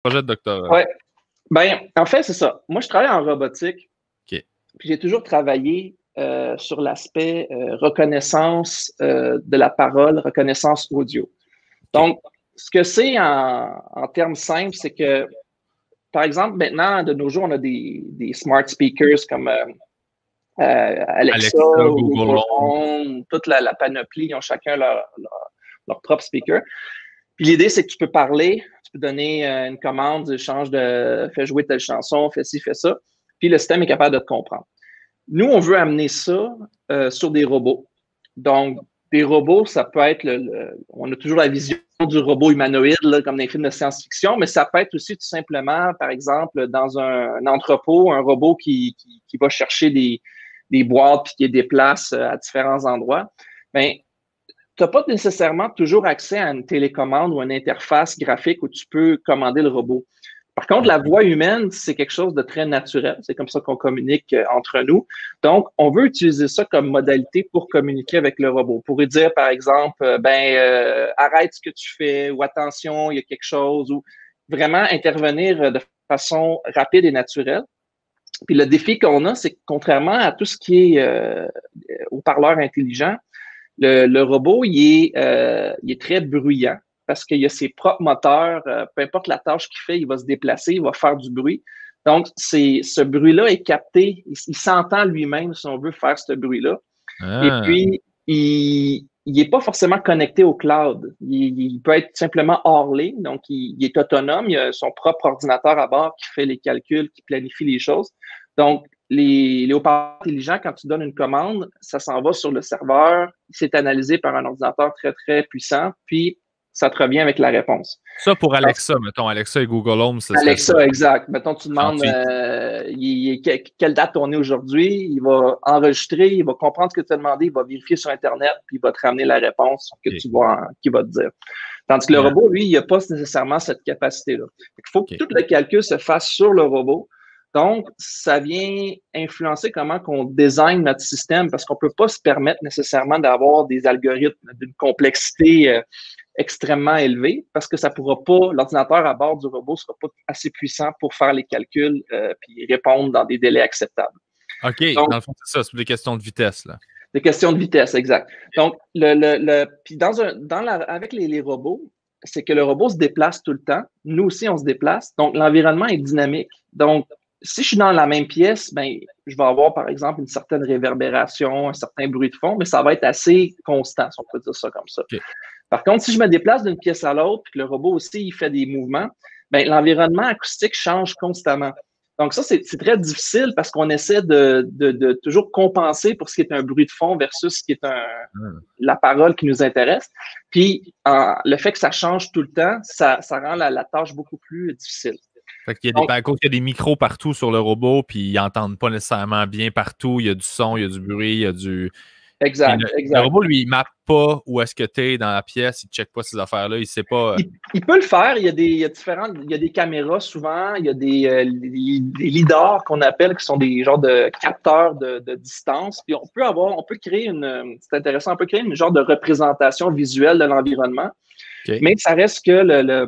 projet de doctorat? Ouais. Ben, en fait, c'est ça. Moi, je travaille en robotique. OK. Puis j'ai toujours travaillé sur l'aspect reconnaissance de la parole, reconnaissance audio. Donc, ce que c'est en termes simples, c'est que, par exemple, maintenant, de nos jours, on a des smart speakers comme Alexa, Google Google Home. Home, toute la panoplie, ils ont chacun leur propre speaker. Puis l'idée, c'est que tu peux parler, tu peux donner une commande, fais jouer telle chanson, fais ci, fais ça. Puis le système est capable de te comprendre. Nous, on veut amener ça sur des robots. Donc, des robots, ça peut être on a toujours la vision du robot humanoïde, là, comme dans les films de science-fiction, mais ça peut être aussi tout simplement, par exemple, dans un entrepôt, un robot qui va chercher des boîtes puis qui les déplace à différents endroits. Bien, tu n'as pas nécessairement toujours accès à une télécommande ou une interface graphique où tu peux commander le robot. Par contre, la voix humaine, c'est quelque chose de très naturel. C'est comme ça qu'on communique entre nous. Donc, on veut utiliser ça comme modalité pour communiquer avec le robot. Pour lui dire, par exemple, arrête ce que tu fais ou attention, il y a quelque chose, ou vraiment intervenir de façon rapide et naturelle. Puis le défi qu'on a, c'est que contrairement à tout ce qui est haut-parleur intelligent, le robot, il est très bruyant parce qu'il a ses propres moteurs. Peu importe la tâche qu'il fait, il va se déplacer, il va faire du bruit. Donc, ce bruit-là est capté. Il s'entend lui-même, si on veut, faire ce bruit-là. Et puis, il n'est pas forcément connecté au cloud. Il peut être simplement hors ligne, donc il est autonome. Il a son propre ordinateur à bord qui fait les calculs, qui planifie les choses. Donc, les haut-parleurs intelligents, quand tu donnes une commande, ça s'en va sur le serveur, c'est analysé par un ordinateur très, très puissant, puis ça te revient avec la réponse. Ça pour Alexa, mettons, Alexa et Google Home, ce serait ça. Alexa, exact. Mettons, tu demandes quelle date on est aujourd'hui, il va enregistrer, il va comprendre ce que tu as demandé, il va vérifier sur Internet, puis il va te ramener la réponse qu'il va te dire. Tandis que le robot, lui, il n'a pas nécessairement cette capacité-là. Il faut que tout le calcul se fasse sur le robot. Donc, ça vient influencer comment on design notre système parce qu'on ne peut pas se permettre nécessairement d'avoir des algorithmes d'une complexité extrêmement élevée parce que ça pourra pas, l'ordinateur à bord du robot ne sera pas assez puissant pour faire les calculs puis répondre dans des délais acceptables. OK, donc, dans le fond, c'est ça, c'est des questions de vitesse, là. Des questions de vitesse, exact. Donc, puis avec les robots, c'est que le robot se déplace tout le temps. Nous aussi, on se déplace. Donc, l'environnement est dynamique. Donc, si je suis dans la même pièce, ben, je vais avoir, par exemple, une certaine réverbération, un certain bruit de fond, mais ça va être assez constant, si on peut dire ça comme ça. Okay. Par contre, si je me déplace d'une pièce à l'autre, puis que le robot aussi, il fait des mouvements, ben, l'environnement acoustique change constamment. Donc ça, c'est très difficile parce qu'on essaie de toujours compenser pour ce qui est un bruit de fond versus ce qui est la parole qui nous intéresse. Puis le fait que ça change tout le temps, ça rend la tâche beaucoup plus difficile. Fait qu'il y a il y a des micros partout sur le robot, puis ils n'entendent pas nécessairement bien partout. Il y a du son, il y a du bruit, il y a du... Exact. Le robot, lui, il ne mappe pas où est-ce que tu es dans la pièce, il ne check pas ces affaires-là, il ne sait pas... Il peut le faire, il y a des caméras souvent, il y a des lidars qu'on appelle, qui sont des genres de capteurs de distance, puis on peut créer c'est intéressant, on peut créer une genre de représentation visuelle de l'environnement, mais ça reste que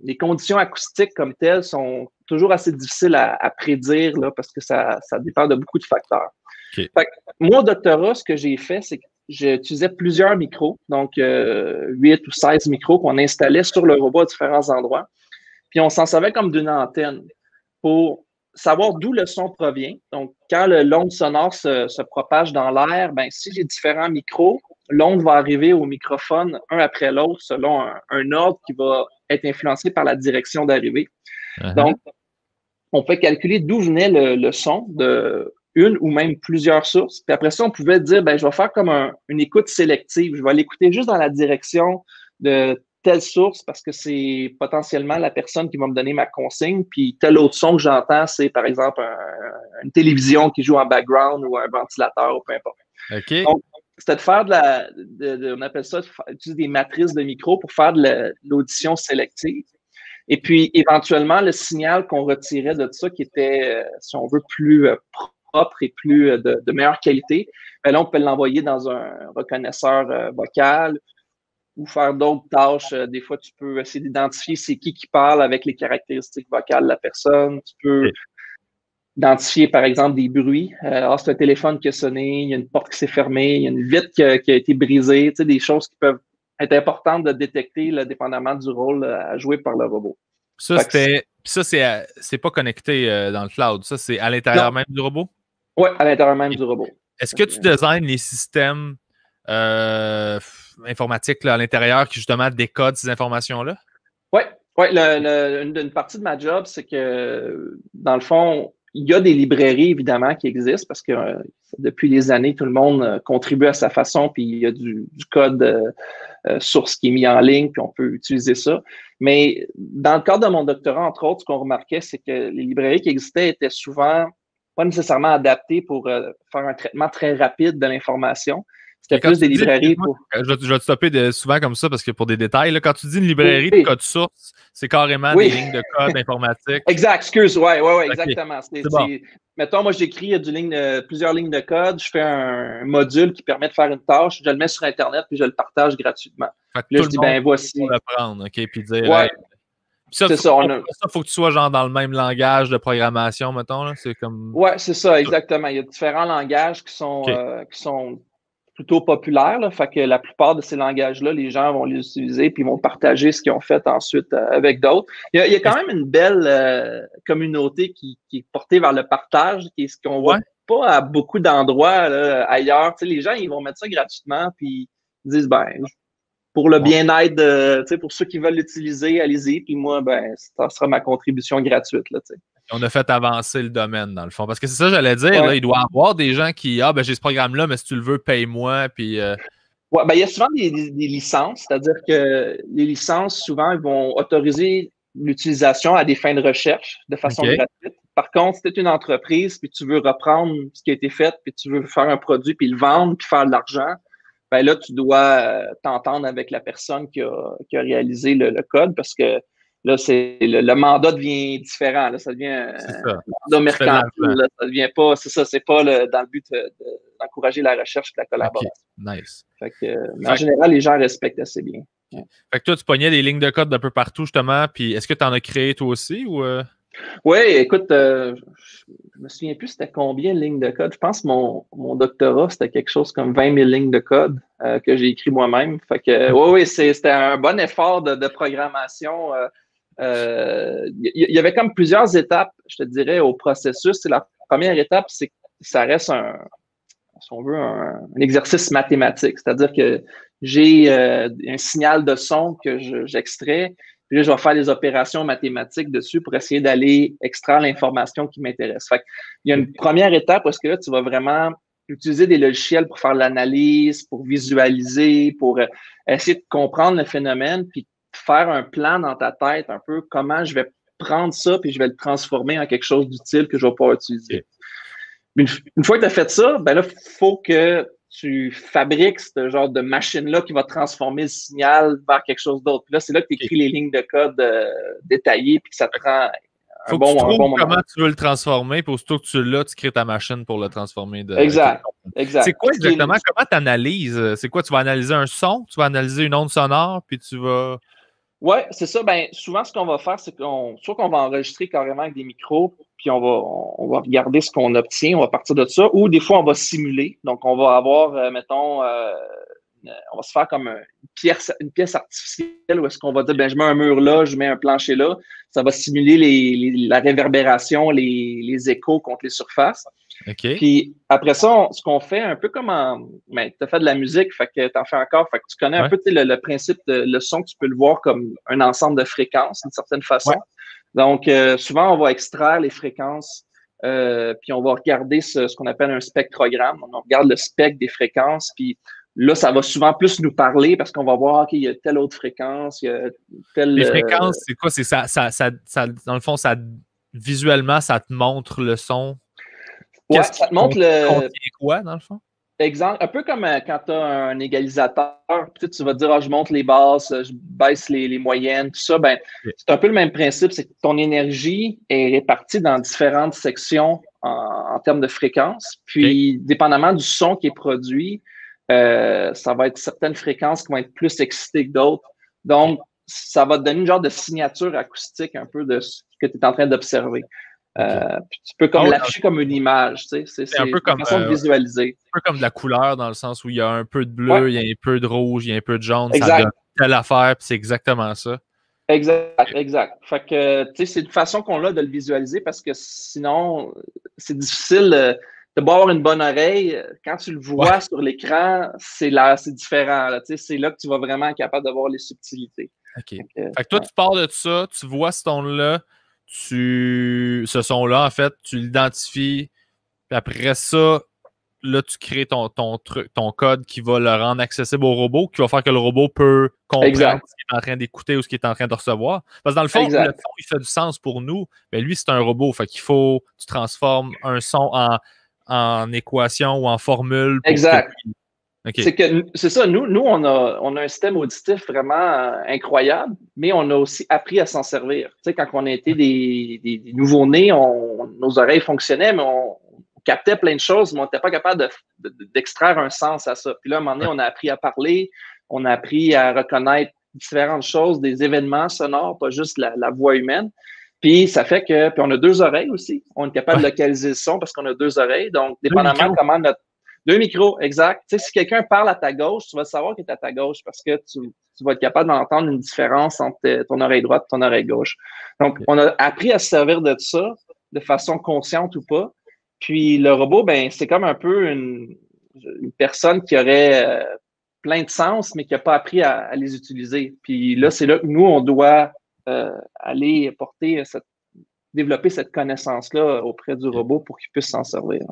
les conditions acoustiques comme telles sont toujours assez difficiles à prédire là, parce que ça dépend de beaucoup de facteurs. Fait que, moi, au doctorat, ce que j'ai fait, c'est que j'utilisais plusieurs micros, donc 8 ou 16 micros qu'on installait sur le robot à différents endroits. Puis on s'en servait comme d'une antenne pour savoir d'où le son provient. Donc, quand l'onde sonore se propage dans l'air, ben, si j'ai différents micros, l'onde va arriver au microphone un après l'autre selon un ordre qui va être influencé par la direction d'arrivée. Donc, on peut calculer d'où venait le son de une ou même plusieurs sources. Puis après ça, on pouvait dire, ben, je vais faire comme une écoute sélective. Je vais l'écouter juste dans la direction de telle source parce que c'est potentiellement la personne qui va me donner ma consigne. Puis tel autre son que j'entends, c'est par exemple une télévision qui joue en background ou un ventilateur ou peu importe. OK. Donc, c'était de faire on appelle ça, utiliser des matrices de micro pour faire de l'audition sélective. Et puis, éventuellement, le signal qu'on retirait de ça, qui était, si on veut, plus propre et plus de meilleure qualité, ben là, on peut l'envoyer dans un reconnaisseur vocal ou faire d'autres tâches. Des fois, tu peux essayer d'identifier c'est qui parle avec les caractéristiques vocales de la personne. Tu peux identifier, par exemple, des bruits. C'est un téléphone qui a sonné, il y a une porte qui s'est fermée, il y a une vitre qui a été brisée. Tu sais, des choses qui peuvent être importantes de détecter, là, dépendamment du rôle à jouer par le robot. Ça, c'est pas connecté dans le cloud. Ça, c'est à l'intérieur même du robot? Oui, à l'intérieur même du robot. Est-ce que tu designes les systèmes informatiques là, à l'intérieur qui, justement, décodent ces informations-là? Oui. Une partie de ma job, c'est que, dans le fond, il y a des librairies, évidemment, qui existent parce que depuis des années, tout le monde contribue à sa façon, puis il y a du code source qui est mis en ligne, puis on peut utiliser ça. Mais dans le cadre de mon doctorat, entre autres, ce qu'on remarquait, c'est que les librairies qui existaient étaient souvent pas nécessairement adaptées pour faire un traitement très rapide de l'information. C'était plus des librairies pour... Je vais te stopper souvent comme ça parce que pour des détails, là, quand tu dis une librairie de code source, c'est carrément des lignes de code informatique. Exact, excuse, ouais, okay. Exactement. C'est bon. Mettons, moi, j'écris plusieurs lignes de code, je fais un module qui permet de faire une tâche, je le mets sur Internet, puis je le partage gratuitement. Fait que là, je dis, ben voici. Pour le prendre, OK, puis dire... Ouais. Hey, ça, faut que tu sois genre dans le même langage de programmation, mettons. Là. C'est comme... Ouais, c'est ça, exactement. Il y a différents langages qui sont plutôt populaires. Là. Fait que la plupart de ces langages-là, les gens vont les utiliser puis vont partager ce qu'ils ont fait ensuite avec d'autres. Il y a quand même une belle communauté qui est portée vers le partage, qui est ce qu'on voit pas à beaucoup d'endroits là, ailleurs. Tu sais, les gens, ils vont mettre ça gratuitement puis ils disent, ben, pour le bien-être, pour ceux qui veulent l'utiliser, allez-y. Puis moi, ben, ça sera ma contribution gratuite. Là, on a fait avancer le domaine, dans le fond. Parce que c'est ça, j'allais dire. Là, il doit y avoir des gens qui, j'ai ce programme-là, mais si tu le veux, paye-moi. Puis, ouais, ben, il y a souvent des licences. C'est-à-dire que les licences, souvent, ils vont autoriser l'utilisation à des fins de recherche de façon gratuite. Par contre, si tu es une entreprise puis tu veux reprendre ce qui a été fait puis tu veux faire un produit puis le vendre puis faire de l'argent, ben là, tu dois t'entendre avec la personne qui a réalisé le code parce que là, le mandat devient différent. Là, ça devient un mandat mercantile. Là, ça devient pas, c'est ça, c'est pas dans le but d'encourager la recherche et la collaboration. Okay. Nice. Fait que, en général, les gens respectent assez bien. Ouais. Fait que toi, tu pognais des lignes de code d'un peu partout, justement. Puis est-ce que tu en as créé toi aussi ou Oui, écoute, je me souviens plus c'était combien de lignes de code. Je pense que mon doctorat, c'était quelque chose comme 20 000 lignes de code que j'ai écrit moi-même. Fait que oui, c'était un bon effort de programmation. Il y avait comme plusieurs étapes, je te dirais, au processus. La première étape, c'est que ça reste si on veut, un exercice mathématique. C'est-à-dire que j'ai un signal de son que j'extrais. Puis là, je vais faire des opérations mathématiques dessus pour essayer d'aller extraire l'information qui m'intéresse. Fait il y a une première étape parce que là, tu vas vraiment utiliser des logiciels pour faire l'analyse, pour visualiser, pour essayer de comprendre le phénomène, puis faire un plan dans ta tête un peu comment je vais prendre ça, puis je vais le transformer en quelque chose d'utile que je vais pouvoir utiliser. Une fois que tu as fait ça, ben là, il faut que tu fabriques ce genre de machine-là qui va transformer le signal vers quelque chose d'autre. Puis là, c'est là que tu écris les lignes de code détaillées puis que ça te prend un bon moment. Comment tu veux le transformer, puis aussitôt que tu l'as, tu crées ta machine pour le transformer. Exact. C'est quoi exactement? Comment tu analyses? C'est quoi? Tu vas analyser un son? Tu vas analyser une onde sonore? Puis tu vas... Oui, c'est ça. Ben, souvent, ce qu'on va faire, c'est soit qu'on va enregistrer carrément avec des micros, puis on va regarder ce qu'on obtient, on va partir de ça, ou des fois, on va simuler. Donc, on va avoir, mettons, on va se faire comme une pièce artificielle où est-ce qu'on va dire, ben, je mets un mur là, je mets un plancher là. Ça va simuler la réverbération, les échos contre les surfaces. Okay. Puis après ça, ce qu'on fait un peu comme tu as fait de la musique, fait que tu en fais encore, fait que tu connais un peu le principe de le son, tu peux le voir comme un ensemble de fréquences d'une certaine façon. Ouais. Donc, souvent, on va extraire les fréquences, puis on va regarder ce qu'on appelle un spectrogramme. On regarde le spectre des fréquences, puis là, ça va souvent plus nous parler parce qu'on va voir qu'il y a telle autre fréquence, il y a telle... Les fréquences, c'est quoi? C'est ça, dans le fond, visuellement, ça te montre le son. Ouais, ça te montre le... quoi, dans le fond? Exemple, un peu comme quand tu as un égalisateur, peut-être tu vas dire, je monte les basses, je baisse les moyennes, tout ça. Ben, c'est un peu le même principe, c'est que ton énergie est répartie dans différentes sections en termes de fréquence. Puis, dépendamment du son qui est produit, ça va être certaines fréquences qui vont être plus excitées que d'autres. Donc, ça va te donner une genre de signature acoustique un peu de ce que tu es en train d'observer. Puis tu peux comme l'afficher comme une image, tu sais. C'est un peu comme une façon de visualiser. Un peu comme de la couleur, dans le sens où il y a un peu de bleu, il y a un peu de rouge, il y a un peu de jaune, exact. Ça donne telle affaire, puis c'est exactement ça. Exact. Fait que, tu sais, c'est une façon qu'on a de le visualiser parce que sinon, c'est difficile de beau avoir une bonne oreille. Quand tu le vois sur l'écran, c'est différent. Là, c'est là que tu vas vraiment être capable de voir les subtilités. OK. Fait que toi, tu pars de ça, tu vois ce son-là, ce son-là, en fait, tu l'identifies, puis après ça, là, tu crées ton code qui va le rendre accessible au robot, qui va faire que le robot peut comprendre ce qu'il est en train d'écouter ou ce qu'il est en train de recevoir. Parce que dans le fond, le son, il fait du sens pour nous, mais lui, c'est un robot. Fait qu'il faut que tu transformes un son en équation ou en formule. Exact. C'est ça, nous on a un système auditif vraiment incroyable, mais on a aussi appris à s'en servir. Tu sais, quand on était des nouveaux-nés, nos oreilles fonctionnaient, mais on captait plein de choses, mais on n'était pas capable d'extraire un sens à ça. Puis là, à un moment donné, on a appris à parler, on a appris à reconnaître différentes choses, des événements sonores, pas juste la voix humaine. Puis ça fait que, puis on a 2 oreilles aussi. On est capable de localiser le son parce qu'on a 2 oreilles. Donc, dépendamment comment notre 2 micros, exact. Tu sais, si quelqu'un parle à ta gauche, tu vas savoir qu'il est à ta gauche parce que tu vas être capable d'entendre une différence entre ton oreille droite et ton oreille gauche. Donc, on a appris à se servir de ça de façon consciente ou pas. Puis le robot, ben, c'est comme un peu une personne qui aurait plein de sens, mais qui n'a pas appris à les utiliser. Puis là, c'est là que nous, on doit aller développer cette connaissance-là auprès du robot pour qu'il puisse s'en servir.